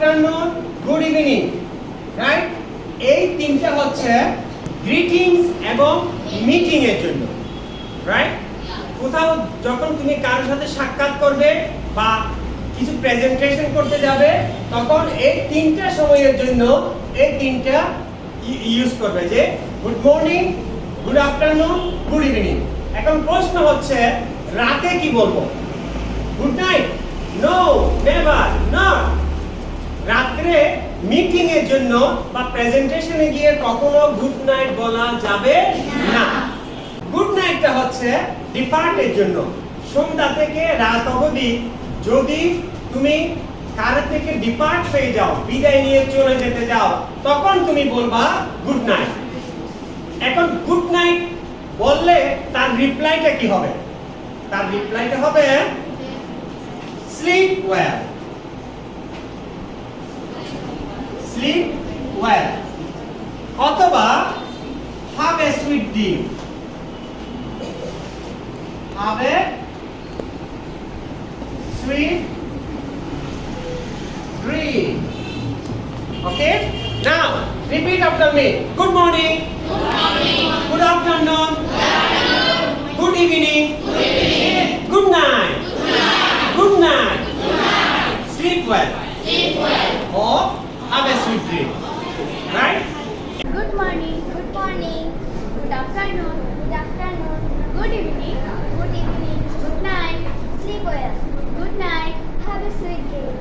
Afternoon, good evening, right? এই তিনটা হচ্ছে গ্রিটিংস এবং মিটিং এর জন্য, রাইট? কোথাও যখন তুমি কারোর সাথে সাক্ষাৎ করবে বা কিছু প্রেজেন্টেশন করতে যাবে, তখন এই তিনটা সময়ের জন্য এই তিনটা ইউজ করবে, যে good morning, good afternoon, good evening. এখন প্রশ্ন হচ্ছে রাতে কি বলবো? Good night? No, never, not. রাত্রে মিটিং এর জন্য বা প্রেজেন্টেশনে গিয়ে কখনো গুড নাইট বলা যাবে না। গুড নাইটটা হচ্ছে ডিপার্টের জন্য। সন্ধ্যা থেকে রাত অবধি যদি তুমি কার থেকে ডিপার্ট হয়ে যাও, বিদায় নিয়ে চলে যেতে যাও, তখন তুমি বলবা গুড নাইট। এখন গুড নাইট বললে তার রিপ্লাইটা কি হবে? তার রিপ্লাইটা হবে স্লিপ ওয়েল, স্লিপ ওয়েল, অথবা have a sweet dream, have a sweet dream. Okay? Now, repeat after me. Good morning. Good morning. Good afternoon. Good afternoon. Good evening. Good evening. Good night. Good night. Good night. Good night. Sleep well. Sleep well. Or have a sweet dream. Right? Good morning, good morning, good afternoon, good evening, good night, sleep well, good night, have a sweet dream.